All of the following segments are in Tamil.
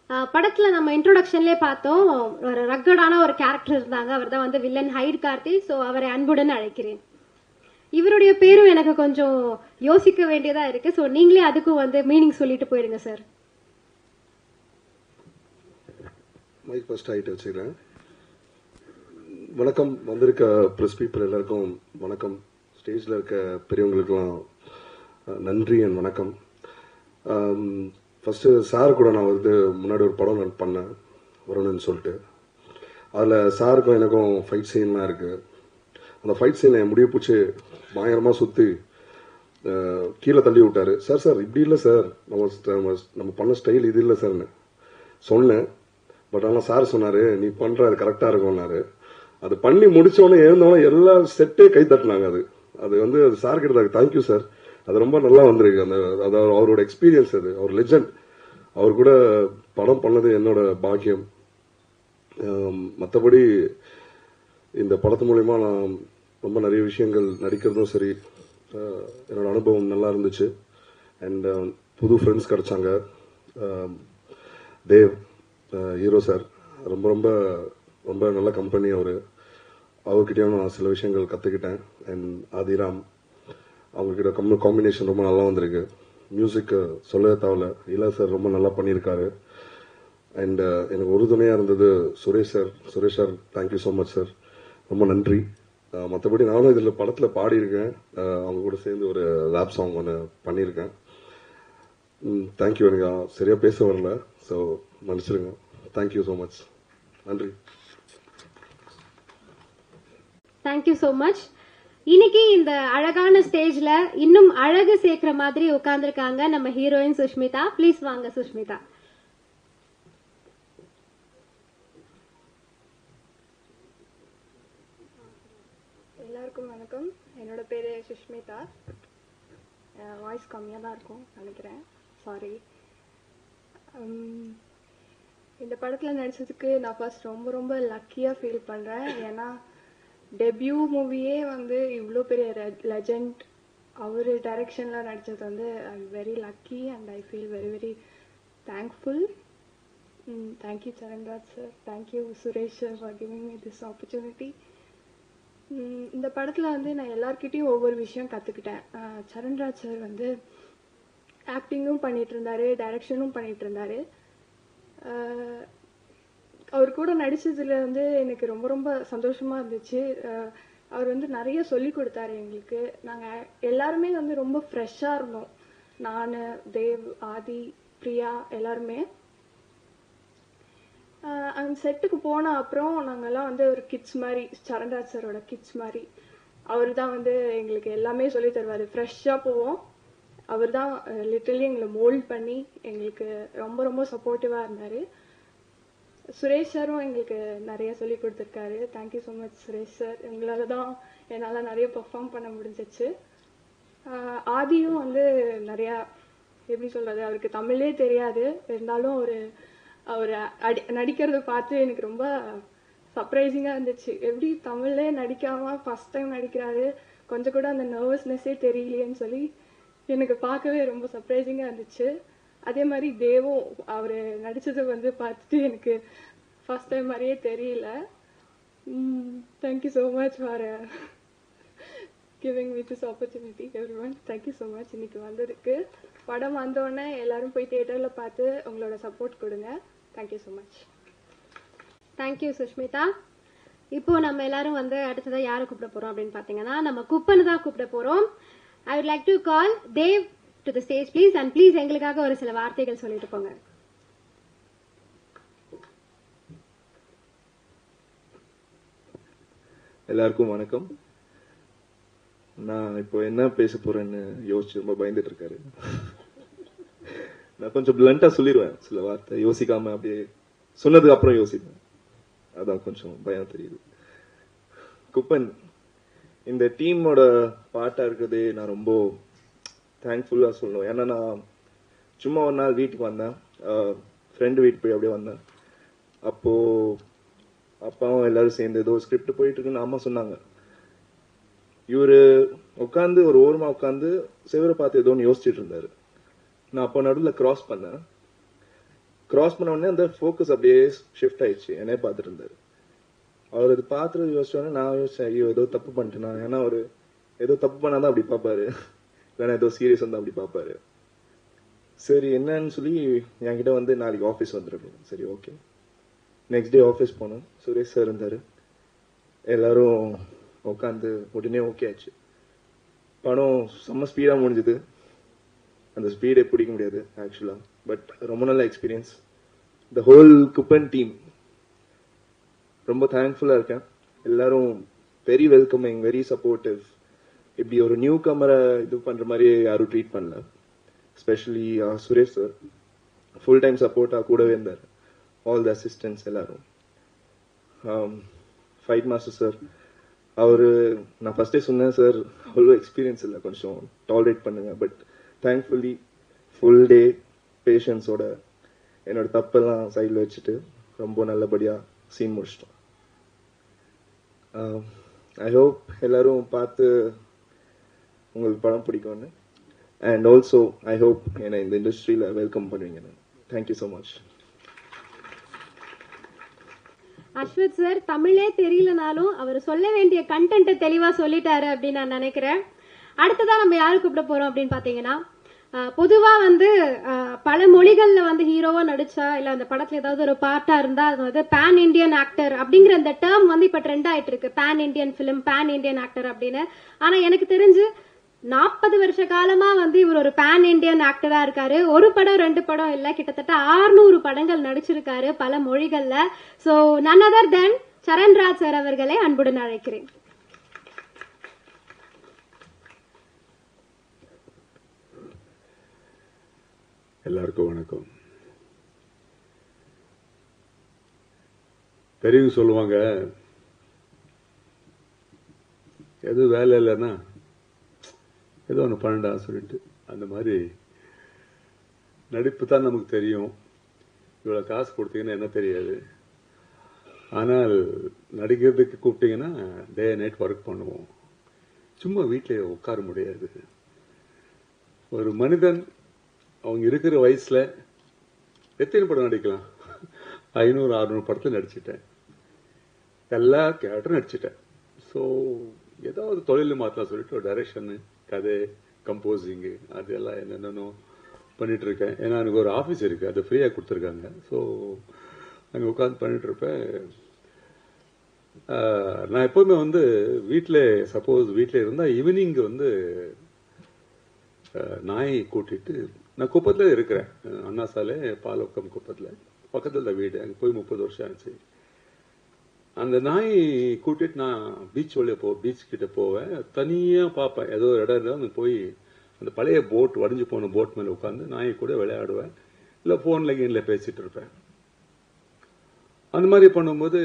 படத்துல நம்ம இன்ட்ரோடக்ஷன்லேயே பார்த்தோம், ஒரு ரக்கடான ஒரு கேரக்டர் இருந்தாங்க. அவர் தான் வந்து வில்லன் ஹைட் கார்த்தி. ஸோ அவரை அன்புடன் அழைக்கிறேன். இவருடைய பேரும் எனக்கு கொஞ்சம் யோசிக்க வேண்டியதா இருக்கு. ஸோ நீங்களே அதுக்கும் வந்து மீனிங் சொல்லிட்டு போயிடுங்க சார். மைக் ஃபர்ஸ்ட் ஆகிட்டு வச்சுக்கிறேன். வணக்கம். வந்திருக்க ப்ரெஸ் பீப்புள் எல்லாருக்கும் வணக்கம். ஸ்டேஜில் இருக்க பெரியவங்களுக்கெல்லாம் நன்றி அண்ட் வணக்கம். ஃபஸ்ட்டு சார் கூட நான் வந்து முன்னாடி ஒரு படம் பண்ணேன், வரணும்னு சொல்லிட்டு. அதில் சாருக்கும் எனக்கும் ஃபைட் சீன்லாம் இருக்குது. அந்த ஃபைட் சீனை முடிய பிடிச்சி பயங்கரமாக சுற்றி கீழே தள்ளி விட்டார். சார் சார் இப்படி இல்லை சார், நம்ம பண்ண ஸ்டைல் இது இல்லை சார்னு சொன்னேன். பட் ஆனால் சார் சொன்னார், நீ பண்ணுற அது கரெக்டாக இருக்கும்னாரு. அது பண்ணி முடித்தோடனே எழுந்தோடனே எல்லா செட்டே கை தட்டினாங்க. அது வந்து அது சார் கிட்ட தேங்க்யூ சார், அது ரொம்ப நல்லா வந்திருக்கு. அது அவரோட எக்ஸ்பீரியன்ஸ், அது அவர் லெஜண்ட். அவர் கூட படம் பண்ணது என்னோட பாக்கியம். மற்றபடி இந்த படத்து மூலயமா நான் ரொம்ப நிறைய விஷயங்கள் நடிக்கிறதும் சரி, என்னோட அனுபவம் நல்லா இருந்துச்சு. அண்ட் புது ஃப்ரெண்ட்ஸ் கிடைச்சாங்க. தேவ் ஹீரோ சார் ரொம்ப ரொம்ப ரொம்ப நல்ல கம்பெனி. அவர்கிட்டயும் நான் சில விஷயங்கள் கற்றுக்கிட்டேன். அண்ட் ஆதிராம் அவங்கக்கிட்ட காம்பினேஷன் ரொம்ப நல்லா வந்திருக்கு. மியூசிக்கு சொல்லவே தேவையில்ல, இல்லை சார் ரொம்ப நல்லா பண்ணியிருக்காரு. அண்ட் எனக்கு உறுதுணையாக இருந்தது Suresh sir. Thank you so much sir, ரொம்ப நன்றி. மற்றபடி நானும் இதில் படத்தில் பாடியிருக்கேன். அவங்க கூட சேர்ந்து ஒரு ரேப் சாங் ஒன்று பண்ணியிருக்கேன். தேங்க்யூ. எனக்கு சரியாக பேச வரல, ஸோ மன்னிச்சிருங்க. Thank you so much. நன்றி. Thank you so much. இன்னைக்கு இந்த அழகான ஸ்டேஜ்ல இன்னும் அழகு சேர்க்கிற மாதிரி உட்கார்ந்துருக்காங்க நம்ம ஹீரோயின் சுஷ்மிதா. ப்ளீஸ் வாங்க சுஷ்மிதா. எல்லாருக்கும் வணக்கம். என்னோட பேர் சுஷ்மிதா. வாய்ஸ் கம்மியாக தான் இருக்கும் நினைக்கிறேன், சாரி. இந்த படத்தில் நடித்ததுக்கு நான் ஃபர்ஸ்ட் ரொம்ப ரொம்ப லக்கியாக ஃபீல் பண்ணுறேன். ஏன்னா டெபியூ மூவியே வந்து இவ்வளோ பெரிய லெஜண்ட் அவர் டைரக்ஷனில் நடித்தது வந்து I am very lucky and I feel very very thankful. Thank you Charanraj sir, thank you Suresh sir for giving me this opportunity. இந்த படத்தில் வந்து நான் எல்லார்கிட்டையும் ஒவ்வொரு விஷயம் கற்றுக்கிட்டேன். சரண்ராஜ் சார் வந்து ஆக்டிங்கும் பண்ணிகிட்டு இருந்தார், டைரக்ஷனும் பண்ணிகிட்டு இருந்தார். அவர் கூட நடித்ததில் வந்து எனக்கு ரொம்ப ரொம்ப சந்தோஷமாக இருந்துச்சு. அவர் வந்து நிறைய சொல்லி கொடுத்தாரு எங்களுக்கு. நாங்கள் எல்லாருமே வந்து ரொம்ப ஃப்ரெஷ்ஷாக இருந்தோம். நான், தேவ், ஆதி, பிரியா எல்லாருமே. அந்த செட்டுக்கு போன அப்புறம் நாங்கள்லாம் வந்து ஒரு கிட்ஸ் மாதிரி, சரண்ராஜ் சாரோட கிட்ஸ் மாதிரி. அவர் தான் வந்து எங்களுக்கு எல்லாமே சொல்லி தருவார். ஃப்ரெஷ்ஷாக போவோம். அவர் தான் லிட்டரலி எங்களை மோல்ட் பண்ணி எங்களுக்கு ரொம்ப ரொம்ப சப்போர்ட்டிவாக இருந்தார். சுரேஷ் சாரும் எங்களுக்கு நிறைய சொல்லி கொடுத்துருக்காரு. Thank you so much Suresh sir. உங்களால் தான் என்னால் நிறைய பெர்ஃபார்ம் பண்ண முடிஞ்சிச்சு. ஆதியும் வந்து நிறையா, எப்படி சொல்கிறது, அவருக்கு தமிழே தெரியாது. இருந்தாலும் அவர் நடிக்கிறத பார்த்து எனக்கு ரொம்ப சர்ப்ரைசிங்காக இருந்துச்சு. எப்படி தமிழ்லே நடிக்காமல் ஃபஸ்ட் டைம் நடிக்கிறாரு, கொஞ்சம் கூட அந்த நர்வஸ்னஸ்ஸே தெரியலையேன்னு சொல்லி எனக்கு பார்க்கவே ரொம்ப சர்ப்ரைசிங்காக இருந்துச்சு. அதே மாதிரி தேவும் அவர் நடித்ததை வந்து பார்த்துட்டு எனக்கு ஃபஸ்ட் டைம் மாதிரியே தெரியல. Thank you so much for giving me this opportunity every one. Thank you so much. இன்னைக்கு வந்ததுக்கு. படம் வந்தோடனே எல்லாரும் போய் தியேட்டரில் பார்த்து உங்களோட சப்போர்ட் கொடுங்க. Thank you so much. Thank you Sushmita. இப்போ நம்ம எல்லாரும் வந்து அடுத்ததாக யாரை கூப்பிட போகிறோம் அப்படின்னு பார்த்தீங்கன்னா நம்ம குப்பனை தான் கூப்பிட போகிறோம். I would like to call they've to the stage please. And please எங்களுக்காக ஒரு சில வார்த்தைகள் சொல்லிட்டு போங்க. எல்லாருக்கும் வணக்கம். நான் இப்போ என்ன பேச போறேன்னு யோசிச்சு ரொம்ப பயந்துட்டு இருக்காரு. நான் கொஞ்சம் பிளண்டா சொல்லிடுவேன், சில வார்த்தை யோசிக்காம அப்படியே சொன்னதுக்கு அப்புறம் யோசிப்பேன். அதான் கொஞ்சம் பயம் தெரியுது. குப்பன் இந்த டீமோட பார்ட்டா இருக்கிறதே நான் ரொம்ப தேங்க்ஃபுல்லா சொல்லணும். ஏன்னா நான் சும்மா ஒரு நாள் வீட்டுக்கு வந்தேன், ஃப்ரெண்டு வீட்டுக்கு போய் அப்படியே வந்தேன். அப்போ அப்பாவும் எல்லாரும் சேர்ந்து ஏதோ ஸ்கிரிப்ட் போயிட்டு இருக்குன்னு அம்மா சொன்னாங்க. இவரு உட்காந்து ஒரு ஓரமா உட்காந்து சிவரை பார்த்து ஏதோன்னு யோசிச்சுட்டு இருந்தாரு. நான் அப்போ நடுவில் கிராஸ் பண்ணேன். கிராஸ் பண்ண உடனே அந்த ஃபோக்கஸ் அப்படியே ஷிஃப்ட் ஆயிடுச்சு. என்னைய பார்த்துட்டு இருந்தாரு. அவர் அது பார்த்துட்டு யோசிச்சோடனே நான் யோசிச்சேன், ஐயோ ஏதோ தப்பு பண்ணிட்டேனா. ஏன்னா அவர் ஏதோ தப்பு பண்ணாதான் அப்படி பார்ப்பாரு, இல்லைன்னா ஏதோ சீரியஸ் வந்து அப்படி பார்ப்பாரு. சரி என்னன்னு சொல்லி என்கிட்ட வந்து நாளைக்கு ஆஃபீஸ் வந்துருக்கேன். சரி ஓகே. நெக்ஸ்ட் டே ஆஃபீஸ் போனோம். சுரேஷ் சார் இருந்தார். எல்லாரும் உட்காந்து உடனே ஓகே ஆச்சு. படம் செம்ம ஸ்பீடாக முடிஞ்சுது. அந்த ஸ்பீடை பிடிக்க முடியாது ஆக்சுவலாக. பட் ரொம்ப நல்ல experience. The whole Kuppan team ரொம்ப தேங்க்ஃபுல்லாக இருக்கேன். எல்லாரும் வெரி வெல்கமிங், வெரி சப்போர்ட்டிவ். இப்படி ஒரு நியூ கமரை இது பண்ணுற மாதிரி யாரும் ட்ரீட் பண்ணல. Especially Suresh sir full time சப்போர்ட்டாக கூடவே இருந்தார். ஆல் த அசிஸ்டன்ட்ஸ் எல்லாரும். ஃபைட் மாஸ்டர் சார், அவர் நான் ஃபர்ஸ்டே சொன்னேன் சார் அவ்வளோ எக்ஸ்பீரியன்ஸ் இல்லை, கொஞ்சம் டாலரேட் பண்ணுங்க. பட் தேங்க்ஃபுல்லி ஃபுல் டே பேஷன்ஸோட என்னோட தப்பெல்லாம் சைடில் வச்சுட்டு ரொம்ப நல்லபடியாக சீன் முடிச்சிட்டோம். ஐ ஹோப் எல்லாரும் பார்த்து உங்களுக்கு படம் பிடிக்கும்னு. அண்ட் ஆல்சோ ஐ ஹோப் என்னை இந்த இண்டஸ்ட்ரியில் வெல்கம் பண்ணுவீங்க. Thank you so much. Ashwath sir தமிழே தெரியலனாலும் அவர் சொல்ல வேண்டிய கண்டென்ட்டை தெளிவா சொல்லிட்டாரு அப்படின்னு நான் நினைக்கிறேன். அடுத்ததான் நம்ம யாரு கூப்பிட போறோம் அப்படின்னு பாத்தீங்கன்னா, பொதுவா வந்து பல மொழிகள்ல வந்து ஹீரோவா நடிச்சா இல்ல அந்த படத்துல ஏதாவது ஒரு பார்ட்டா இருந்தா அது வந்து பேன் இண்டியன் ஆக்டர் அப்படிங்கிற அந்த டேர்ம் வந்து இப்ப ட்ரெண்ட் ஆயிட்டு இருக்கு. Pan Indian film, pan Indian actor அப்படின்னு. ஆனா எனக்கு தெரிஞ்சு 40 வருஷ காலமா வந்து இவர் ஒரு பேன் இண்டியன் ஆக்டரா இருக்காரு. ஒரு படம் 2 படம் இல்ல, கிட்டத்தட்ட 600 படங்கள் நடிச்சிருக்காரு பல மொழிகள்ல. So none other than Charanraj sir அவர்களை அன்புடன் அழைக்கிறேன். எல்லாருக்கும் வணக்கம். பெரியவங்க சொல்லுவாங்க, எது வேலை இல்லைன்னா ஏதோ ஒன்று பண்ணடா சொல்லிட்டு. அந்த மாதிரி நடிப்பு தான் நமக்கு தெரியும். இவ்வளோ காசு கொடுத்தீங்கன்னா என்ன தெரியாது. ஆனால் நடிக்கிறதுக்கு கூப்பிட்டீங்கன்னா டே நைட் ஒர்க் பண்ணுவோம். சும்மா வீட்டில் உட்கார முடியாது. ஒரு மனிதன் அவங்க இருக்கிற வயசுல எத்தனை படம் நடிக்கலாம்? 500-600 படத்தில் நடிச்சிட்டேன். எல்லா கேரக்டரும் நடிச்சிட்டேன். ஸோ ஏதாவது தொழில் மாற்றலாம் சொல்லிட்டு ஒரு டைரக்ஷனு, கதை, கம்போசிங்கு அதெல்லாம் என்னென்னோ பண்ணிட்டு இருக்கேன். ஏன்னா எனக்கு ஒரு ஆஃபீஸ் இருக்கு, அது ஃப்ரீயாக கொடுத்துருக்காங்க. ஸோ அங்கே உட்காந்து பண்ணிட்டு இருப்பேன். நான் எப்பவுமே வந்து வீட்டில் சப்போஸ் வீட்டில் இருந்தால் ஈவினிங் வந்து நாய் கூட்டிட்டு, நான் குப்பத்தில் இருக்கிறேன், அண்ணா சாலை பாலக்கம் குப்பத்தில் பக்கத்தில் தான் வீடு. அங்கே போய் 30 வருஷம் ஆச்சு. அந்த நாய் கூட்டிட்டு நான் பீச் வழியாக பீச் கிட்ட போவேன். தனியாக பார்ப்பேன், ஏதோ ஒரு இடம் இருந்தால் அங்கே போய் அந்த பழைய போட், வடிஞ்சு போன போட் மேலே உட்காந்து நாயை கூட விளையாடுவேன். இல்லை ஃபோனில் கீனில் பேசிட்டு இருப்பேன். அந்த மாதிரி பண்ணும்போது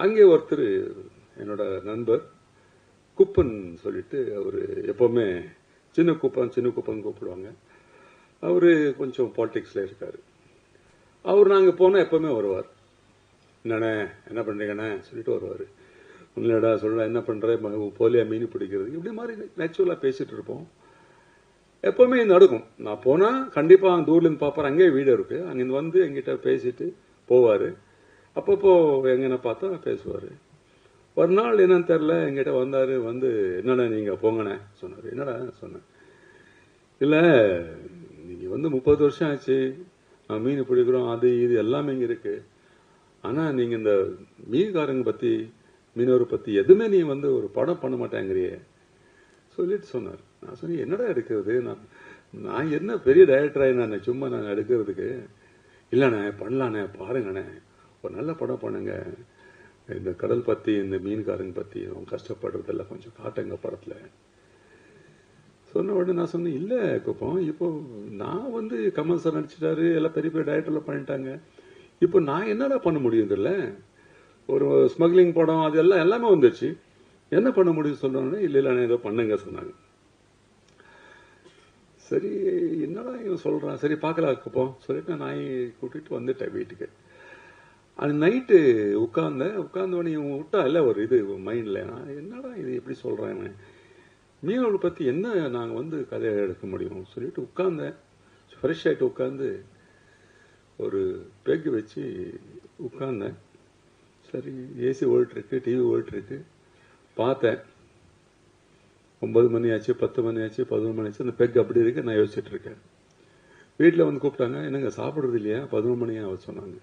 அங்கே ஒருத்தர் என்னோட நண்பர் குப்பன் சொல்லிட்டு, அவர் எப்பவுமே சின்ன குப்பன் கூப்பிடுவாங்க. அவரு கொஞ்சம் பாலிடிக்ஸ்ல இருக்காரு. அவர் நாங்கள் போனால் எப்பவுமே வருவார். என்னண்ணே என்ன பண்றீங்கண்ணே சொல்லிட்டு வருவார். இல்லடா சொல்ல என்ன பண்ற, போலியா மீன் பிடிக்கிறது, இப்படி மாதிரி நேச்சுரலா பேசிட்டு இருப்போம். எப்பவுமே நடக்கும். நான் போனா கண்டிப்பா தூர்ல இருந்து பாப்பாரு, அங்கே வீடு இருக்கு, அங்கிருந்து வந்து எங்கிட்ட பேசிட்டு போவாரு. அப்பப்போ எங்கன்னா பார்த்தா பேசுவாரு. ஒரு நாள் என்னன்னு தெரியல எங்கிட்ட வந்தாரு. வந்து என்னடா நீங்க போங்கண்ணே சொன்னாரு. என்னடா சொன்னேன், இல்ல நீங்க வந்து 30 வருஷம் ஆச்சு, மீன் பிடிக்கிறோம், அது இது எல்லாமே இங்க இருக்கு. ஆனா நீங்க இந்த மீன்காரங்க பத்தி, மீனவரை பத்தி எதுவுமே நீ வந்து ஒரு படம் பண்ண மாட்டேங்கிறியே சொல்லிட்டு சொன்னார். நான் சொன்னேன், என்னடா எடுக்கிறது, நான் என்ன பெரிய டைரக்டராக நான் சும்மா நான் எடுக்கிறதுக்கு. இல்லைண்ணே பண்ணலாண்ணே, பாருங்கண்ணே ஒரு நல்ல படம் பண்ணுங்க, இந்த கடல் பத்தி இந்த மீன்காரங்க பத்தி அவங்க கஷ்டப்படுறதெல்லாம் கொஞ்சம் காட்டுங்க படத்துல சொன்ன உடனே நான் சொன்னேன், இல்ல குப்பம், இப்போ நான் வந்து கமல் சார் நடிச்சிட்டாரு, எல்லாம் பெரிய பெரிய டைரக்டர்ல பண்ணிட்டாங்க, இப்போ நான் என்னடா பண்ண முடியும், இல்ல ஒரு ஸ்மக்லிங் படம் அது எல்லாம் எல்லாமே வந்துருச்சு, என்ன பண்ண முடியும் சொன்னோன்னே, இல்ல இல்ல ஏதோ பண்ணுங்க சொன்னாங்க. சரி என்னடா இவன் சொல்றான், சரி பார்க்கலாம் குப்பம் சொல்லிட்டு நான் கூட்டிட்டு வந்துட்டேன் வீட்டுக்கு. அது நைட்டு உட்கார்ந்தவனே இவன் விட்டா இல்ல ஒரு இது மைண்ட்ல, என்னடா இது எப்படி சொல்றேன், மீனவர்களை பத்தி என்ன நாங்க வந்து கதையை எடுக்க முடியும் சொல்லிட்டு உட்கார்ந்தேன். ஃப்ரெஷ் ஆயிட்டு உட்கார்ந்து ஒரு பெக் வச்சு உட்கார்ந்தேன். சரி ஏசி ஓல்ட் இருக்கு, டிவி ஓல்ட் இருக்கு. பார்த்தேன் 9 மணி ஆச்சு, 10 மணி ஆச்சு, 11 மணி ஆச்சு. அந்த பெக் அப்படி இருக்கு. நான் யோசிச்சுட்டு இருக்கேன். வீட்டில் வந்து கூப்பிட்டாங்க, என்னங்க சாப்பிட்றது இல்லையா? 11 மணியா அவர் சொன்னாங்க.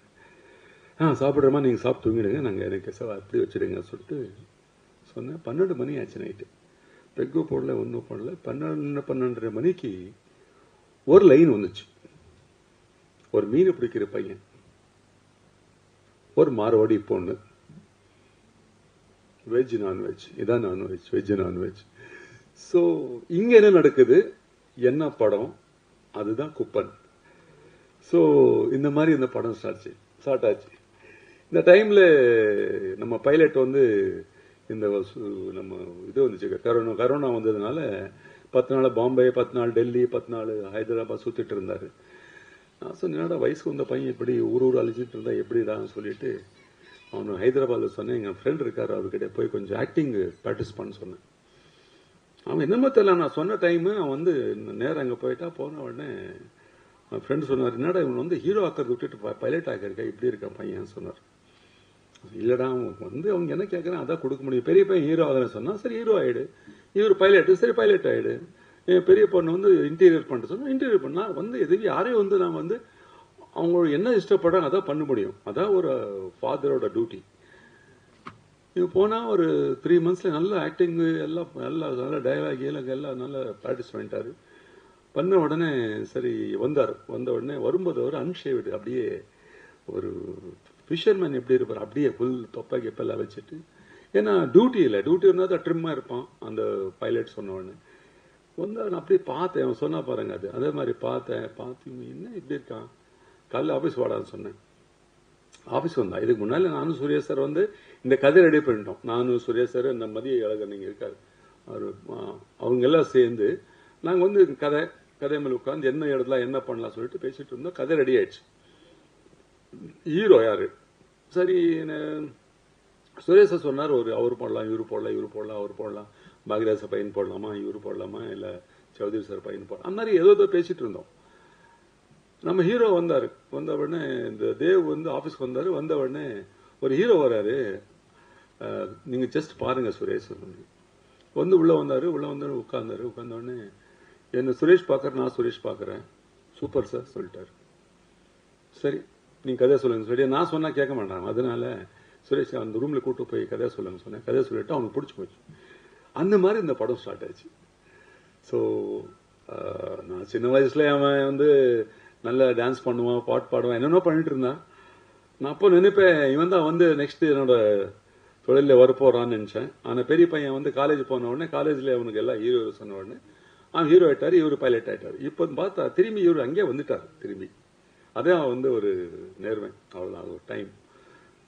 சாப்பிட்றமா, நீங்கள் சாப்பிட்டு தூங்கிடுங்க, நாங்கள் எனக்கு அப்படி வச்சுடுங்க சொல்லிட்டு சொன்னேன். 12 மணி ஆச்சு நைட்டு. பெக்கு போடல, ஒன்றும் போடல. 12:30 மணிக்கு ஒரு லைன் வந்துச்சு. ஒரு மீன் பிடிக்கிற பையன், ஒரு மார்வாடி பொண்ணு, வெஜ் நான்வெஜ், இதான் நான்வெஜ், வெஜ் நான்வெஜ். ஸோ இங்க என்ன நடக்குது, என்ன படம், அதுதான் குப்பன். ஸோ இந்த மாதிரி இந்த படம் ஸ்டார்ட் ஆச்சு. இந்த டைம்ல நம்ம பைலட் வந்து இந்த நம்ம இது வந்துச்சு, கரோனா வந்ததுனால 10 நாள் பாம்பே, 10 நாள் டெல்லி, 10 நாள் ஹைதராபாத் சுத்திட்டு இருந்தாரு. நான் சொன்னேன், வயசு வந்த பையன் எப்படி ஊர் அழிச்சிட்டு இருந்தா எப்படிடான்னு சொல்லிட்டு அவனு ஹைதராபாத்ல சொன்னேன். எங்க ஃப்ரெண்ட் இருக்காரு, அவர்கிட்ட போய் கொஞ்சம் ஆக்டிங் ப்ராக்டிஸ் பண்ண சொன்னேன். அவன் என்னமோ தெரியல, நான் சொன்ன டைம் அவன் வந்து நேரம் அங்கே போயிட்டா. போன உடனே என் ஃப்ரெண்ட் சொன்னார், என்னடா இவன் வந்து ஹீரோ ஆக்கிறது விட்டுட்டு பைலட் ஆக்கிருக்கா, இப்படி இருக்கான் பையன் சொன்னார். இல்லடா வந்து அவங்க என்ன கேட்கறேன் அதான் கொடுக்க முடியும். பெரிய பையன் ஹீரோ ஆகிறேன்னு சொன்னா சரி ஹீரோ ஆயிடு, இவர் பைலட், சரி பைலட் ஆயிடு. என் பெரிய பொண்ணு வந்து இன்டீரியர் பண்ணிட்டு சொன்னா இன்டீரியர் பண்ணா வந்து எதுவும் யாரையும் வந்து நான் வந்து அவங்க என்ன இஷ்டப்படுறாங்க அதான் பண்ண முடியும். அதான் ஒரு ஃபாதரோட டியூட்டி. இவன் போனா ஒரு 3 monthsல நல்ல ஆக்டிங் எல்லாம் நல்ல டயலாக் எல்லாம் நல்ல ப்ராக்டிஸ் பண்ணிட்டாரு. பண்ண உடனே சரி வந்தார். வந்த உடனே வரும்போது அவர் அன்ஷேவ்டு, அப்படியே ஒரு ஃபிஷர்மேன் எப்படி இருப்பார் அப்படியே ஃபுல் தொப்பை கெப்பெல்லாம் வச்சுட்டு. ஏன்னா டியூட்டி இல்லை, டியூட்டி இருந்தால் தான் ட்ரிம்மாக இருப்பான் அந்த பைலட் சொன்ன உடனே. வந்து நான் அப்படியே பார்த்தேன், அவன் சொன்னா பாருங்க அது அதே மாதிரி பார்த்தேன். பார்த்து என்ன இப்படி இருக்கான், காலையில் ஆஃபீஸ் வாடான்னு சொன்னேன். ஆஃபீஸ் வந்தான். இதுக்கு முன்னாடி நானும் சுரேஷ் சார் வந்து இந்த கதை ரெடி பண்ணிட்டோம். நானும் சுரேஷ் சார், இந்த மதிய அழகர் நீங்கள் இருக்காரு, அவர் அவங்க எல்லாம் சேர்ந்து நாங்கள் வந்து கதை மேலே உட்காந்து என்ன இடத்துல என்ன பண்ணலாம் சொல்லிட்டு பேசிட்டு இருந்தோம். கதை ரெடி ஆயிடுச்சு. ஹீரோ யாரு, சரி சுரேஷ சொன்னார், அவர் போடலாம், இவரு போடலாம், இவரு போடலாம், அவர் போடலாம், பாக்யராஜ பையன் போடலாமா, இவரு போடலாமா, இல்ல சௌத்ரி சார் பையன் போடலாம், அந்த மாதிரி ஏதோ பேசிட்டு இருந்தோம். நம்ம ஹீரோ வந்தாரு. வந்த உடனே இந்த தேவ் வந்து ஆபீஸ்க்கு வந்தாரு. வந்த உடனே ஒரு ஹீரோ வராரு, நீங்க ஜஸ்ட் பாருங்க சுரேஷ் வந்து உள்ள வந்தாரு. உள்ள வந்து உட்கார்ந்தாரு. உட்கார்ந்த உடனே என்ன சுரேஷ் பாக்குற, நான் சுரேஷ் பாக்குறேன், சூப்பர் சார் சொல்லிட்டாரு. சரி நீங்க கதை சொல்லுங்க சொல்லி நான் சொன்னா கேட்க மாட்டாங்க. அதனால சுரேஷ் அந்த ரூம்ல கூட்டு போய் கதை சொல்லுங்க சொன்னேன். கதை சொல்லிட்டு அவனுக்கு பிடிச்சி போச்சு. அந்த மாதிரி இந்த படம் ஸ்டார்ட் ஆச்சு. ஸோ நான் சின்ன வயசுல அவன் வந்து நல்லா டான்ஸ் பண்ணுவான், பாட்டு பாடுவான், என்னென்ன பண்ணிட்டு இருந்தான். நான் அப்போ நினைப்பேன் இவன் தான் வந்து நெக்ஸ்ட் என்னோட தொழிலில் வரப்போறான்னு நினைச்சேன். ஆனால் பெரிய பையன் வந்து காலேஜ் போன உடனே காலேஜில் அவனுக்கு எல்லாம் ஹீரோ சொன்ன உடனே அவன் ஹீரோ ஆயிட்டாரு, இவரு பைலட் ஆயிட்டாரு. இப்போ பார்த்தா திரும்பி இவரு அங்கே வந்துட்டாரு திரும்பி. அதே வந்து ஒரு நேர்மை, அவ்வளோதான் ஒரு டைம்.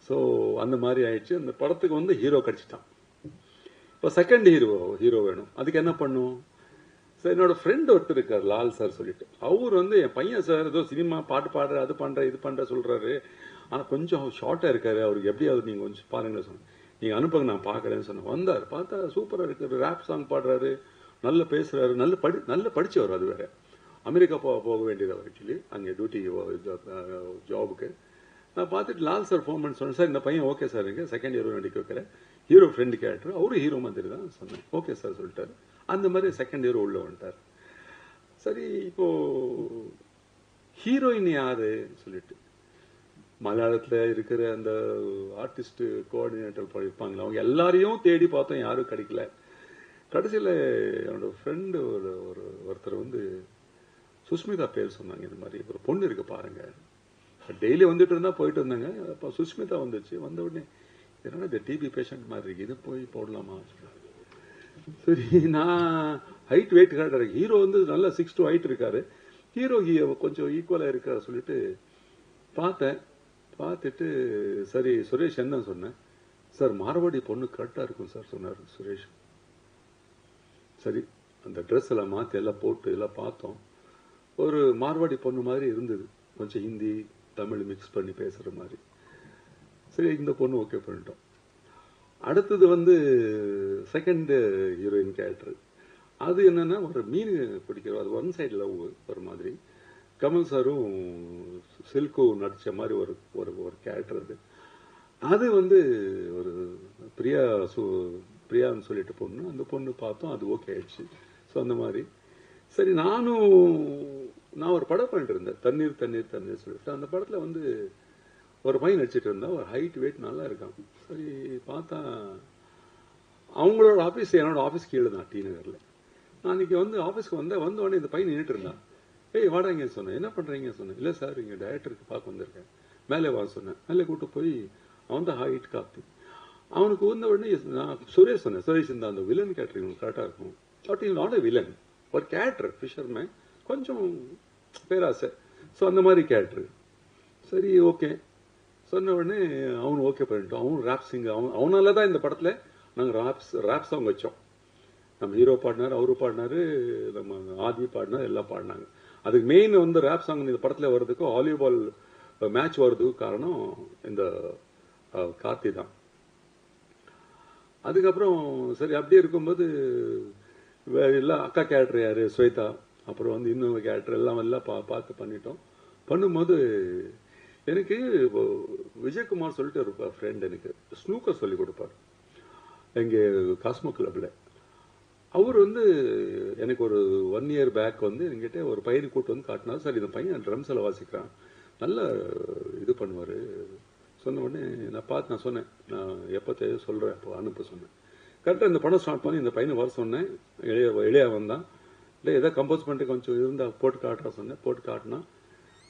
ஸோ அந்த மாதிரி ஆயிடுச்சு. அந்த படத்துக்கு வந்து ஹீரோ கிடைச்சிட்டான். இப்போ செகண்ட் ஹீரோ வேணும். அதுக்கு என்ன பண்ணும் சார், என்னோட ஃப்ரெண்ட் ஒருத்தர் இருக்கார் லால் சார் சொல்லிட்டு. அவர் வந்து என் பையன் சார் ஏதோ சினிமா பாட்டு பாடுற, அது பண்ற இது பண்ற சொல்றாரு, ஆனால் கொஞ்சம் ஷார்ட்டா இருக்காரு, அவருக்கு எப்படியாவது நீங்க கொஞ்சம் பாருங்களேன் சொன்னேன். நீங்க அனுப்புங்க நான் பாக்குறேன்னு சொன்னேன். வந்தார், பார்த்தா சூப்பரா இருக்காரு, ரேப் சாங் பாடுறாரு, நல்லா பேசுறாரு, நல்ல படிச்சவர். அது வேற அமெரிக்கா போக வேண்டியது அவர் ஆக்சுவலி, அங்கே டியூட்டி ஜாபுக்கு. நான் பார்த்துட்டு லால் சார் ஃபோன் பண்ணி சொன்னேன், சார் இந்த பையன் ஓகே சார், இங்கே செகண்ட் ஹீரோ நடிக்க வைக்கிறேன், ஹீரோ ஃப்ரெண்டு கேரக்டர், அவரும் ஹீரோ மாதிரி தான் சொன்னேன். ஓகே சார் சொல்லிட்டாரு. அந்த மாதிரி செகண்ட் ஹீரோ உள்ள வந்துட்டார். சரி இப்போ ஹீரோயின் யாரு சொல்லிட்டு மலையாளத்துல இருக்கிற அந்த ஆர்டிஸ்ட் கோஆர்டினேட்டர் இருப்பாங்களா, அவங்க எல்லாரையும் தேடி பார்த்தோம், யாரும் கிடைக்கல. கடைசியில் என்னோட ஃப்ரெண்டு ஒருத்தர் வந்து சுஷ்மிதா பேர் சொன்னாங்க. இந்த மாதிரி ஒரு பொண்ணு இருக்கு பாருங்க, டெய்லி வந்துட்டு இருந்தா போயிட்டு இருந்தாங்க. அப்போ சுஷ்மிதா வந்துச்சு. வந்த உடனே என்னன்னா இந்த டிபி பேஷண்ட் மாதிரி இருக்கு, இது போய் போடலாமா சொன்னாங்க. சரி நான் ஹைட் வெயிட் கரெக்டாக இருக்கு, ஹீரோ வந்து நல்லா 6'2" ஹைட் இருக்காரு, ஹீரோ கொஞ்சம் ஈக்குவலா இருக்காரு சொல்லிட்டு பார்த்தேன். பார்த்துட்டு சரி சுரேஷ் என்ன சொன்னேன், சார் மார்வாடி பொண்ணு கரெக்டா இருக்கும் சார் சொன்னார் சுரேஷ். சரி அந்த ட்ரெஸ் எல்லாம் மாற்றி எல்லாம் போட்டு எல்லாம் பார்த்தோம். ஒரு மார்வாடி பொண்ணு மாதிரி இருந்தது, கொஞ்சம் ஹிந்தி தமிழ் மிக்ஸ் பண்ணி பேசுற மாதிரி. சரி இந்த பொண்ணு ஓகே பண்ணிட்டோம். அடுத்தது வந்து செகண்ட் ஹீரோயின் கேரக்டர். அது என்னன்னா ஒரு மீன் பிடிக்கிற, அது ஒன் சைடு லவ் ஒரு மாதிரி. கமல் சாரும் சில்கும் நடிச்ச மாதிரி ஒரு ஒரு ஒரு கேரக்டர் அது. அது வந்து ஒரு பிரியான்னு சொல்லிட்டு பொண்ணு, அந்த பொண்ணு பார்த்தோம், அது ஓகே ஆயிடுச்சு. ஸோ அந்த மாதிரி சரி நான் ஒரு படம் பண்ணிட்டு இருந்தேன், தண்ணீர் தண்ணீர் தண்ணீர் சொல்லிட்டு. அந்த படத்துல வந்து ஒரு பையன் நடிச்சிட்டு இருந்தா, ஒரு ஹைட் வெயிட் நல்லா இருக்கான். சரி பார்த்தா அவங்களோட ஆஃபீஸ் என்னோட ஆஃபீஸ் கீழே தான், டி நகர்ல. நான் இன்னைக்கு வந்து ஆஃபீஸ்க்கு வந்த உடனே இந்த பையன் நின்றுட்டு இருந்தான். ஏய் வாடாங்க சொன்னேன், என்ன பண்றீங்க சொன்னேன். இல்லை சார் இங்கே டைரக்டருக்கு பார்க்க வந்திருக்கேன், மேலே வா சொன்னேன். மேலே கூட்டு போய் அவன் தான் ஹைட் காப்பி. அவனுக்கு வந்த உடனே நான் சுரேஷ் சொன்னேன், சுரேஷ் இந்த அந்த வில்லன் கேரக்டர் கரெக்டாக இருக்கும். பட் இவன் நாட் வில்லன், ஒரு கேரக்டர் ஃபிஷர்மேன், கொஞ்சம் பேராசை. ஸோ அந்த மாதிரி கேரக்டர். சரி ஓகே சொன்ன உடனே அவனு ஓகே பண்ணிட்டோம். அவன் ரேப் சிங்கர், அவனால தான் இந்த படத்தில் நாங்கள் ரேப் சாங் வச்சோம். நம்ம ஹீரோ பாடினார், அவரு பாடினாரு, நம்ம ஆதி பாடினார், எல்லாம் பாடினாங்க. அதுக்கு மெயின் வந்து ரேப் சாங் இந்த படத்தில் வர்றதுக்கு, வாலிபால் மேட்ச் வர்றதுக்கு காரணம் இந்த கார்த்தி தான். அதுக்கப்புறம் சரி அப்படியே இருக்கும்போது எல்லாம் அக்கா கேரக்டர் யாரு ஸ்வேதா, அப்புறம் வந்து இன்னொரு கேரக்டர் எல்லாம் பார்த்து பண்ணிட்டோம். பண்ணும்போது எனக்கு விஜயகுமார் சொல்லிட்டு ஒரு ஃப்ரெண்ட் எனக்கு ஸ்னூக்கர் சொல்லி கொடுப்பார் எங்க காஸ்மோ கிளப்ல. அவர் வந்து எனக்கு ஒரு 1 year பேக் வந்து என்கிட்ட ஒரு பையனை கூட்டு வந்து காட்டினார். சார் இந்த பையன் ட்ரம்ஸில் வாசிக்கிறான், நல்ல இது பண்ணுவார். சொன்ன உடனே நான் சொன்னேன், நான் எப்போ தேவை சொல்கிறேன், அப்போ அனுப்ப சொன்னேன். கரெக்டாக இந்த படம் ஸ்டார்ட் பண்ணி இந்த பையனை வர சொன்னேன். எளியா வந்தான். இல்லை ஏதோ கம்போஸ் பண்ணிட்டு கொஞ்சம் இருந்தால் போட்டு காட்டுறா சொன்னேன். போட்டு காட்டினா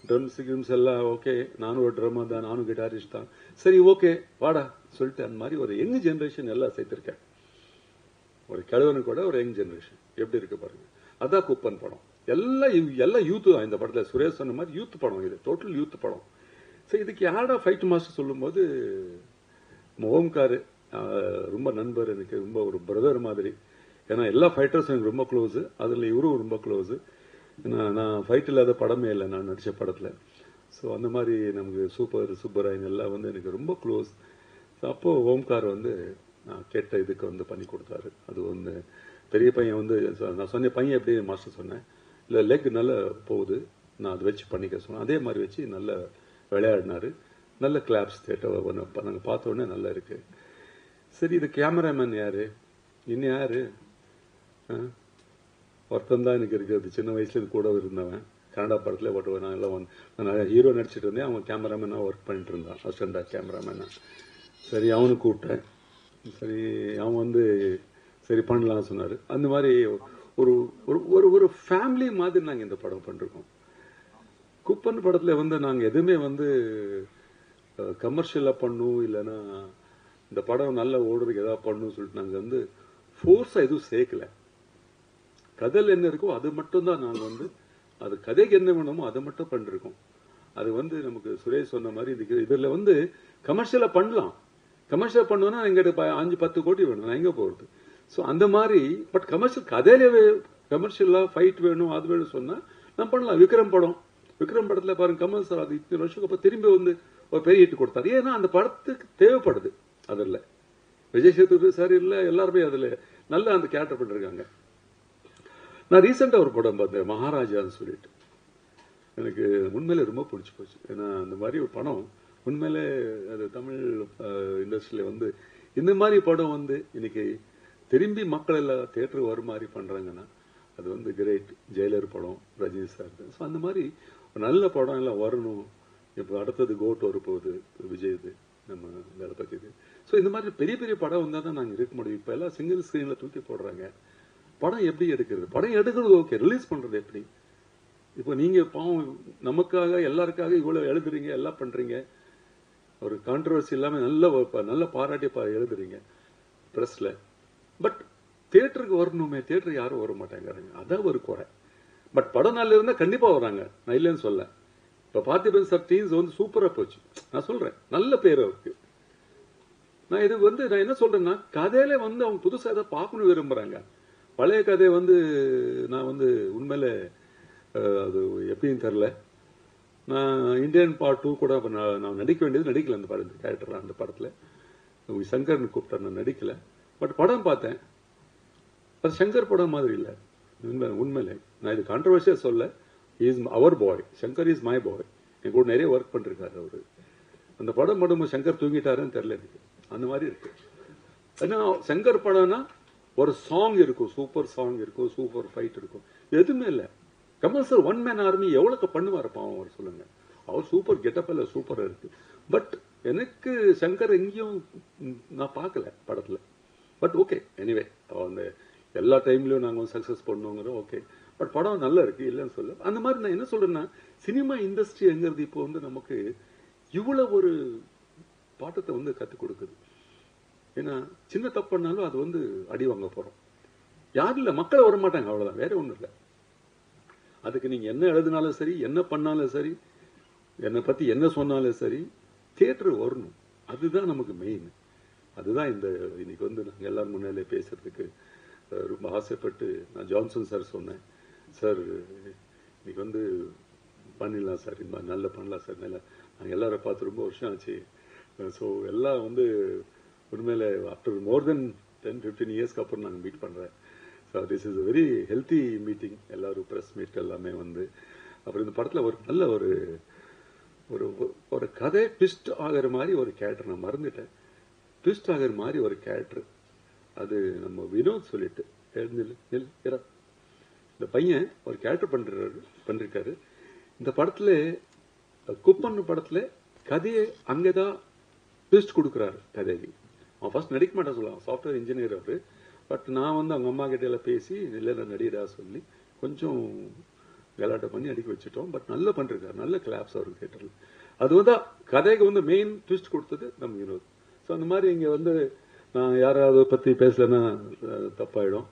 ட்ரம்ஸ் எல்லாம் ஓகே. நானும் ஒரு ட்ரம்மர் தான், நானும் கிட்டாரிஸ்ட் தான். சரி ஓகே வாடா சொல்லிட்டு அந்த மாதிரி ஒரு யங் ஜென்ரேஷன் எல்லாம் சேர்த்திருக்கேன். ஒரு கிழவனுக்கு கூட ஒரு யங் ஜென்ரேஷன் எப்படி இருக்கு பாருங்க. அதான் குப்பன் படம். எல்லாம் யூத்து தான் இந்த படத்தில். சுரேஷ் சொன்ன மாதிரி யூத் படம், இது டோட்டல் யூத் படம். சரி இதுக்கு யாரா ஃபைட் மாஸ்டர் சொல்லும்போது ஓம்கார் ரொம்ப நண்பர், எனக்கு ரொம்ப ஒரு பிரதர் மாதிரி. ஏன்னா எல்லா ஃபைட்டர்ஸும் எனக்கு ரொம்ப க்ளோஸு, அதில் இவரும் ரொம்ப க்ளோஸு. ஏன்னா நான் ஃபைட் இல்லாத படமே இல்லை நான் நடித்த படத்தில். ஸோ அந்த மாதிரி நமக்கு சுப்பராயன் எல்லாம் வந்து எனக்கு ரொம்ப க்ளோஸ். ஸோ அப்போது ஓம்கார் வந்து நான் கேட்ட இதுக்கு வந்து பண்ணி கொடுத்தாரு. அது வந்து பெரிய பையன் வந்து நான் சொன்ன பையன் எப்படி மாஸ்டர் சொன்னேன், இல்லை லெக் நல்லா போகுது, நான் அதை வச்சு பண்ணிக்க சொன்னேன். அதே மாதிரி வச்சு நல்லா விளையாடினாரு. நல்ல கிளாப்ஸ் தேட்டர் நாங்கள் பார்த்த உடனே நல்லா இருக்கு. சரி இது கேமராமேன் யாரு, இன்னும் யாரு, ஒருத்தன் தான் எனக்கு இருக்கிறது. சின்ன வயசுல கூட இருந்தவன், கனடா படத்தில் ஓட்டுவேன். நான் ஹீரோ நடிச்சிட்டு இருந்தேன், அவன் கேமராமேனாக ஒர்க் பண்ணிட்டு இருந்தான், அசிஸ்டண்டா கேமராமேனா. சரி அவனு கூப்பிட்டேன். சரி அவன் வந்து சரி பண்ணலாம்னு சொன்னார். அந்த மாதிரி ஒரு ஒரு ஒரு ஃபேமிலி மாதிரி நாங்கள் இந்த படம் பண்ணிருக்கோம். குப்பன் படத்தில் வந்து நாங்கள் எதுவுமே வந்து கமர்ஷியலாக பண்ணும், இல்லைன்னா இந்த படம் நல்லா ஓடுறதுக்கு எதாவது பண்ணணும்னு சொல்லிட்டு நாங்கள் வந்து ஃபோர்ஸாக எதுவும் சேர்க்கல. கதையில் என்ன இருக்கோ அது மட்டும் தான் நாங்கள் வந்து, அது கதைக்கு என்ன வேணுமோ அதை மட்டும் பண்ணிருக்கோம். அது வந்து நமக்கு சுரேஷ் சொன்ன மாதிரி இதில் வந்து கமர்ஷியலாக பண்ணலாம். கமர்ஷியல் பண்ணுவோன்னா எங்கிட்ட 5-10 கோடி வேணும், நான் எங்கே போகிறது. ஸோ அந்த மாதிரி பட் கமர்ஷியல் கதையிலே கமர்ஷியலாக ஃபைட் வேணும் அது வேணும் சொன்னால் நான் பண்ணலாம். விக்ரம் படத்தில் பாருங்க, கமல் சார் அது இத்தனை வருஷத்துக்கு அப்புறம் திரும்பி வந்து ஒரு பெரிய ஹிட் கொடுத்தாரு. ஏன்னா அந்த படத்துக்கு தேவைப்படுது. அதில் விஜய் சேதுபதி சார் இல்லை, எல்லாருமே அதில் நல்லா அந்த கேரக்டர் பண்ணிருக்காங்க. நான் ரீசெண்டாக ஒரு படம் பார்த்தேன், மகாராஜான்னு சொல்லிட்டு. எனக்கு உண்மையிலே ரொம்ப பிடிச்சி போச்சு. ஏன்னா அந்த மாதிரி ஒரு படம் உண்மையிலே அது தமிழ் இண்டஸ்ட்ரியில் வந்து இந்த மாதிரி படம் வந்து இன்னைக்கு திரும்பி மக்கள் எல்லாம் தேட்டருக்கு வர மாதிரி பண்ணுறாங்கன்னா அது வந்து கிரேட். ஜெயிலர் படம் ரஜினி சார். ஸோ அந்த மாதிரி ஒரு நல்ல படம் எல்லாம் வரணும். இப்போ அடுத்தது கோட் வரப்போகுது விஜய்து, நம்ம தளபதிது. ஸோ இந்த மாதிரி பெரிய பெரிய படம் வந்தால் தான் நாங்கள் இருக்க முடியும். இப்போ எல்லாம் சிங்கிள் ஸ்க்ரீனில் தூக்கி போடுறாங்க. படம் எப்படி எடுக்கிறது, படம் எடுக்கிறது ஓகே, ரிலீஸ் பண்ணுறது எப்படி? இப்போ நீங்கள் பாவம் நமக்காக எல்லாருக்காக இவ்வளோ எழுதுறீங்க, எல்லாம் பண்ணுறீங்க, ஒரு கான்ட்ரவர்சி இல்லாமல் நல்ல பாராட்டி எழுதுறீங்க ப்ரெஸ்ஸில். பட் தியேட்டருக்கு வரணுமே, தியேட்டருக்கு யாரும் வர மாட்டேங்கிறாங்க, அதான் ஒரு குறை. பட் படம் நல்லா இருந்தால் கண்டிப்பாக வராங்க, நான் இல்லைன்னு சொல்ல. இப்போ பார்த்திபன் சார் டீம்ஸ் வந்து சூப்பராக போச்சு, நான் சொல்கிறேன், நல்ல பேர் அவருக்கு. நான் இது வந்து நான் என்ன சொல்கிறேன்னா, கதையில வந்து அவங்க புதுசாக எதாவது பார்க்கணும் விரும்புகிறாங்க. பழைய கதையை வந்து நான் வந்து உண்மையில அது எப்படின்னு தெரில. நான் இந்தியன் பார்ட் 2 கூட நான் நடிக்க வேண்டியது நடிக்கல. அந்த படம் கேரக்டர் அந்த படத்தில் சங்கர்னு கூப்பிட்டார், நான் நடிக்கல. பட் படம் பார்த்தேன், அது சங்கர் படம் மாதிரி இல்லை உண்மையிலே. நான் இது கான்ட்ரவர்சியாக சொல்ல, is our boy, Shankar is my boy. என் கூட நிறைய ஒர்க் பண்ணிருக்காரு அவரு. அந்த படம் படம் சங்கர் தூங்கிட்டாருன்னு தெரியல எனக்கு, அந்த மாதிரி இருக்கு. ஏன்னா சங்கர் படம்னா ஒரு சாங் இருக்கும், சூப்பர் சாங் இருக்கும், சூப்பர் ஃபைட் இருக்கும், எதுவுமே இல்லை. Kamal sir one man army எவ்வளவு பண்ணுவார் பாவம் அவர், சொல்லுங்க. அவர் சூப்பர் கெட்டப் எல்லாம் சூப்பரா இருக்கு. பட் எனக்கு சங்கர் எங்கேயும் நான் பார்க்கல படத்துல. பட் ஓகே, எனிவே அந்த எல்லா டைம்லயும் நாங்க சக்சஸ் பண்ணுவோங்கிறோம், ஓகே. பட் படம் நல்லா இருக்கு, இல்லைன்னு சொல்ல. அந்த மாதிரி நான் என்ன சொல்றேன்னா, சினிமா இண்டஸ்ட்ரி எங்கிறது இப்போ நமக்கு இவ்வளவு ஒரு பாட்டத்தை கற்றுக் கொடுக்குது. ஏன்னா சின்ன தப்பு பண்ணாலும் அது அடி வாங்க போறோம். யாரும் இல்லை, மக்கள் வர மாட்டாங்க, அவ்வளவுதான், வேற ஒண்ணும் இல்லை. அதுக்கு நீங்க என்ன எழுதினாலும் சரி, என்ன பண்ணாலும் சரி, என்னை பத்தி என்ன சொன்னாலும் சரி, தியேட்டர் வரணும். அதுதான் நமக்கு மெயின். அதுதான் இந்த இன்னைக்கு நாங்க எல்லாரும் முன்னாலே பேசுறதுக்கு ரொம்ப ஆசைப்பட்டு நான் ஜான்சன் சார் சொன்னேன். சார் இன்னைக்கு பண்ணிடலாம் சார், இந்த மாதிரி நல்லா பண்ணலாம் சார், நல்லா. நாங்கள் எல்லாரும் பார்த்து ரொம்ப வருஷம் ஆச்சு. ஸோ எல்லாம் உண்மையில ஆஃப்டர் மோர் தென் 10-15 இயர்ஸ்க்கு அப்புறம் நாங்கள் மீட் பண்றேன். So this is very healthy meeting. எல்லாரும் ப்ரெஸ் மீட் எல்லாமே அப்புறம் இந்த படத்தில் ஒரு நல்ல ஒரு ஒரு கதை ட்விஸ்ட் ஆகிற மாதிரி ஒரு கேரக்டர், நான் மறந்துட்டேன், ட்விஸ்ட் ஆகிற மாதிரி ஒரு கேரக்டர். அது நம்ம வினோத் சொல்லிட்டு இந்த பையன் ஒரு கேரக்டர் பண்ணிருக்காரு. இந்த படத்துல குப்பன் படத்துல கதையை அங்கதான் ட்விஸ்ட் கொடுக்குறாரு கதைக்கு. அவன் ஃபர்ஸ்ட் நடிக்க மாட்டான், சொல்லலாம் சாஃப்ட்வேர் இன்ஜினியர் அவரு. பட் நான் அவங்க அம்மா கிட்ட எல்லாம் பேசி இல்லை நடிகரா சொல்லி கொஞ்சம் கலாட்டை பண்ணி அடிக்க வச்சுட்டோம். பட் நல்லா பண்ணிருக்காரு, நல்ல கிளாப்ஸ் அவருக்கு தியேட்டர்ல. அது கதைக்கு மெயின் ட்விஸ்ட் கொடுத்தது நம்ம வினோத். ஸோ அந்த மாதிரி இங்க நான் யாராவது பத்தி பேசலன்னா தப்பாயிடும்.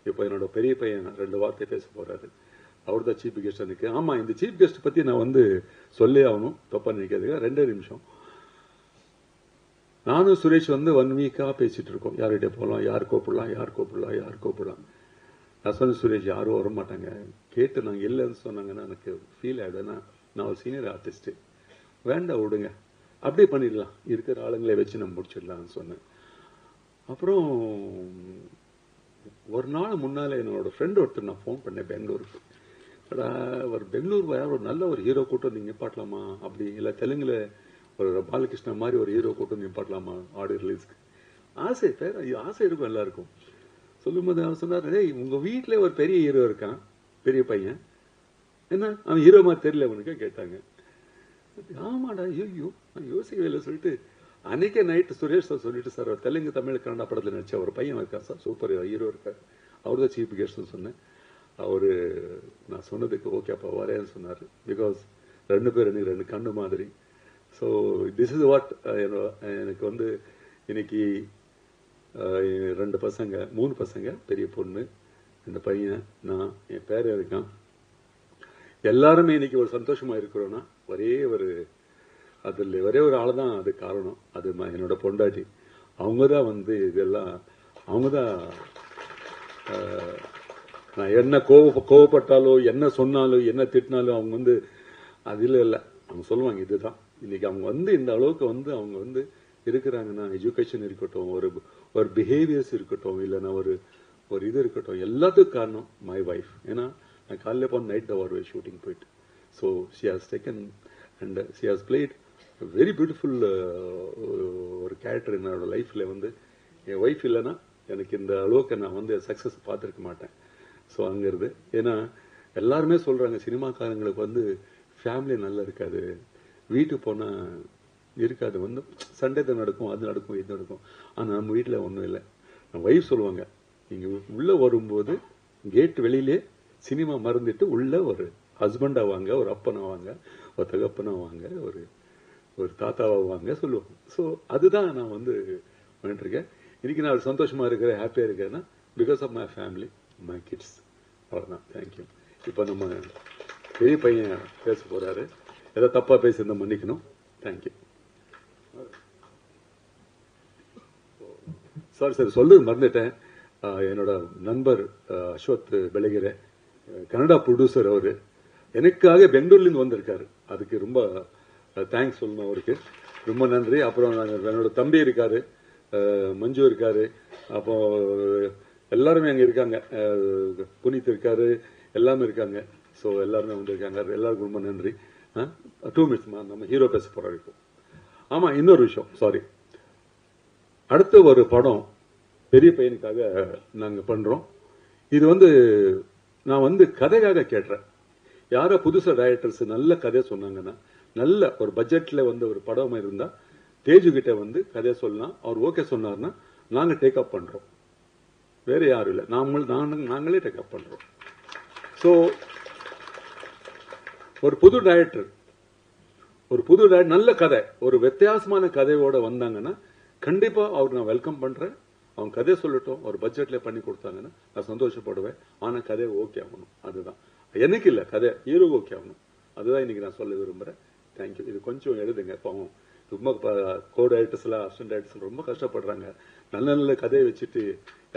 இப்போ என்னோட பெரிய பையன் 2 வார்த்தை பேச போறாரு, அவர் தான் சீஃப் கெஸ்ட் எனக்கு. ஆமா, இந்த சீஃப் கெஸ்ட் பத்தி நான் சொல்லி ஆகணும், தப்பா நினைக்காதுங்க. 2 நிமிஷம். நானும் சுரேஷ் 1 வீக்கா பேசிட்டு இருக்கோம், யார்கிட்ட போகலாம், யார் கூப்பிடலாம். நான் சொன்ன சுரேஷ் யாரும் வர மாட்டாங்க, கேட்டு நாங்கள் இல்லைன்னு சொன்னாங்கன்னா எனக்கு ஃபீல் ஆயிடுனா, நான் ஒரு சீனியர் ஆர்டிஸ்ட், வேண்டாம் விடுங்க, அப்படியே பண்ணிடலாம், இருக்கிற ஆளுங்களை வச்சு நம்ம முடிச்சிடலாம்னு சொன்னேன். அப்புறம் ஒரு நாள் முன்னால என்னோட ஃப்ரெண்ட் ஒருத்தர் நான் ஃபோன் பண்ணேன் பெங்களூருக்கு. ஒரு பெங்களூர் ஒரு நல்ல ஒரு ஹீரோ கூட்டம் நீங்க பாட்டலாமா, அப்படி இல்லை தெலுங்குல ஒரு பாலகிருஷ்ணா மாதிரி ஒரு ஹீரோ கூட்டம் நீங்க பாட்டலாமா ஆடியோ ரிலீஸ்க்கு. ஆசை இருக்கும் எல்லாருக்கும். சொல்லும்போது அவர் சொன்னார், உங்க வீட்டுல ஒரு பெரிய ஹீரோ இருக்கான், பெரிய பையன், என்ன அவன் ஹீரோ மாதிரி தெரியல உனக்கு கேட்டாங்க. ஆமாடா, ஐயோ நான் யோசிக்கவே இல்லை சொல்லிட்டு அன்னைக்கே நைட்டு சுரேஷ் சார் சொல்லிட்டு, சார் தெலுங்கு தமிழ் கன்னடா படத்துல நடிச்ச ஒரு பையன் இருக்கான் சார், சூப்பர் ஹீரோ இருக்காரு, அவர் தான் சீஃப் கெஸ்ட்னு சொன்னேன். அவரு நான் சொன்னதுக்கு ஓகே அப்பா வரேன்னு சொன்னாரு. பிகாஸ் 2 பேர் எனக்கு 2 கண்ணு மாதிரி. ஸோ திஸ் இஸ் வாட் எனக்கு இன்னைக்கு 2 பசங்க, 3 பசங்க, பெரிய பொண்ணு, 2 பையன், நான், என் பேரன் இருக்கான். எல்லாருமே இன்னைக்கு ஒரு சந்தோஷமா இருக்கிறோம்னா அதுல ஒரே ஒரு ஆள் தான் அது காரணம், அது என்னோட பொண்டாட்டி. அவங்கதான் இதெல்லாம் அவங்கதான். நான் என்ன கோவப்பட்டாலோ, என்ன சொன்னாலும், என்ன திட்டினாலும் அவங்க அது இல்ல அவங்க சொல்லுவாங்க இதுதான். இன்னைக்கு அவங்க இந்த அளவுக்கு அவங்க இருக்கிறாங்கன்னா, எஜுகேஷன் இருக்கட்டும், ஒரு பிஹேவியர்ஸ் இருக்கட்டும், இல்லைன்னா ஒரு இது இருக்கட்டும், எல்லாத்துக்கும் காரணம் மை வைஃப். ஏன்னா நான் காலையில போன நைட் அவர் ஷூட்டிங் போயிட்டு. So she has taken and she has played very beautiful ஒரு கேரக்டர் என்னோட லைஃப்ல. என் ஒய்ஃப் இல்லைன்னா எனக்கு இந்த அளவுக்கு நான் சக்சஸ் பார்த்துருக்க மாட்டேன். ஸோ அங்கிறது ஏன்னா எல்லாருமே சொல்றாங்க சினிமாக்காரங்களுக்கு ஃபேமிலி நல்லா இருக்காது, வீட்டுக்கு போனா இருக்காது, சண்டே தான் நடக்கும், அது நடக்கும், இது நடக்கும். ஆனா நம்ம வீட்டுல ஒண்ணும் இல்லை. நம்ம வைஃப் சொல்லுவாங்க, நீங்க உள்ள வரும்போது கேட் வெளியிலே சினிமா மறந்துட்டு உள்ள ஒரு ஹஸ்பண்டா வாங்க, ஒரு அப்பனா வாங்க, ஒரு தகப்பனா வாங்க, ஒரு தாத்தாவா வாங்க சொல்லுவாங்க. ஸோ அதுதான் நான் பண்ணிட்டு இருக்கேன். இன்னைக்கு நான் சந்தோஷமா இருக்கிறேன், ஹாப்பியா இருக்கேன்னா because of my family, my kids, அவ்வளவுதான். தேங்க்யூ. இப்போ நம்ம பெரிய பையன் பேச போறாரு, ஏதாவது தப்பா பேசியிருந்தா மன்னிக்கணும். தேங்க்யூ. சாரி சொல்றது மறந்துட்டேன். என்னோட நண்பர் அஸ்வத் பெலகிரே, கன்னடா ப்ரொடியூசர், அவரு எனக்காக பெங்களூர்ல இருந்து வந்திருக்காரு. அதுக்கு ரொம்ப தேங்க்ஸ் சொல்லணும், அவருக்கு ரொம்ப நன்றி. அப்புறம் என்னோட தம்பி இருக்காரு, மஞ்சு இருக்காரு, அப்போ எல்லாருமே அங்க இருக்காங்க, புனித் இருக்காரு, எல்லாமே இருக்காங்க. ஸோ எல்லாருமே வந்திருக்காங்க, எல்லாருக்கும் ரொம்ப நன்றி. 2 minutes நம்ம ஹீரோ பேச போகிறோம் இப்போ. ஆமாம், இன்னொரு விஷயம், சாரி. அடுத்த ஒரு படம் பெரிய பையனுக்காக நாங்கள் பண்ணுறோம். இது நான் கதைக்காக கேட்டுறேன். யாரோ புதுசாக டைரக்டர்ஸ் நல்ல கதையை சொன்னாங்கன்னா, நல்ல ஒரு பட்ஜெட்டில் ஒரு படம் இருந்தால் தேஜு கிட்ட கதையை சொல்லலாம். அவர் ஓகே சொன்னார்னா நாங்கள் டேக்அப் பண்ணுறோம். வேற யாரும் இல்லை, நாங்களே டேக்அப் பண்ணுறோம். ஸோ ஒரு புது டைரக்டர் நல்ல கதை, ஒரு வித்தியாசமான கதையோட வந்தாங்கன்னா கண்டிப்பா அவருக்கு நான் வெல்கம் பண்றேன். அவங்க கதையை சொல்லட்டும், ஒரு பட்ஜெட்ல பண்ணி கொடுத்தாங்கன்னா நான் சந்தோஷப்படுவேன். ஆனா கதை ஓகே ஆகணும், அதுதான் எனக்கு இல்ல, கதை ஹீரோ ஓகே ஆகணும். அதுதான் இன்னைக்கு நான் சொல்ல விரும்புறேன். தேங்க்யூ. இது கொஞ்சம் எழுதுங்க. பாவம் ரொம்ப கோ டைரக்டர்ஸ் எல்லாம், அசிஸ்டன்ட் டைரக்டர்ஸ் ரொம்ப கஷ்டப்படுறாங்க. நல்ல நல்ல கதையை வச்சுட்டு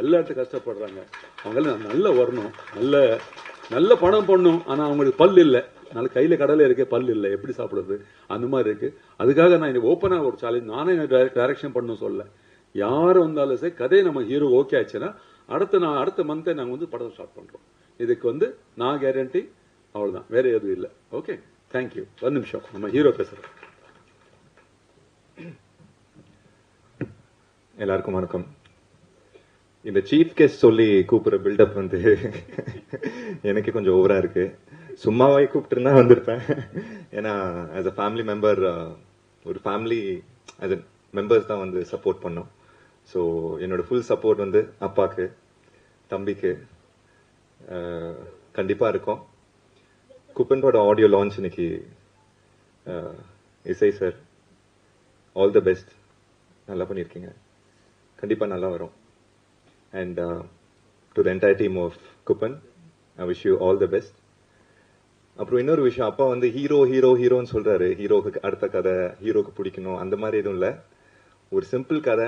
எல்லா இடத்துக்கும் கஷ்டப்படுறாங்க. அவங்களாம் நல்லா வரணும், நல்ல படம் பண்ணும். ஆனா அவங்களுக்கு பல் இல்லை, நல்ல கையில கடலை இருக்கு, பல் இல்லை, எப்படி சாப்பிடுறது, அந்த மாதிரி இருக்கு. அதுக்காக நான் ஓப்பனா ஒரு சேலஞ்ச், நானே டைரக்ஷன் பண்ணணும் சொல்ல, யாரு வந்தாலும் சரி கதையை நம்ம ஹீரோ ஓகே ஆச்சுன்னா அடுத்த மந்த் நாங்க படம் ஸ்டார்ட் பண்றோம். இதுக்கு நான் கேரண்டி, அவ்வளவுதான், வேற எதுவும் இல்லை. Okay, thank you. ஒரு நிமிஷம், நம்ம ஹீரோ பேசுறோம். எல்லாருக்கும் வணக்கம். இந்த சீஃப் கெஸ்ட் சொல்லி கூப்பிடுற பில்டப் எனக்கு கொஞ்சம் ஓவரா இருக்கு. சும்மாவே கூப்பிட்டு இருந்தா வந்திருப்பேன். ஏன்னா ஆஸ் அ ஃபேமிலி மெம்பர், ஒரு ஃபேமிலி ஆஸ் அ மெம்பர்ஸ் தான் சப்போர்ட் பண்ணோம். ஸோ என்னோட ஃபுல் சப்போர்ட் அப்பாக்கு, தம்பிக்கு கண்டிப்பா இருக்கும். குப்பனோட ஆடியோ லான்ச் இன்னைக்கு. இசை சார், ஆல் த பெஸ்ட், நல்லா பண்ணியிருக்கீங்க, கண்டிப்பா நல்லா வரும். And to the entire team of Kuppan, I wish you all the best. அப்புறம் இன்னொரு விஷயம், அப்பா ஹீரோன்னு சொல்றாரு. ஹீரோக்கு அடுத்த கதை, ஹீரோக்கு பிடிக்கணும் அந்த மாதிரி எதுவும் இல்லை. ஒரு சிம்பிள் கதை,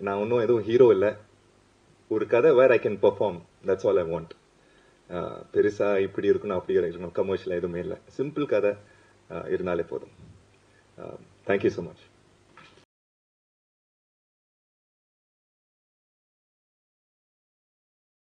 நான் ஒன்றும் எதுவும் ஹீரோ இல்லை, ஒரு கதை where I can perform, that's all I want. பெருசா இப்படி இருக்கணும் அப்படி இருக்கணும் கமர்ஷியல் எதுவுமே இல்லை, சிம்பிள் கதை இருந்தாலே போதும். Thank you so much.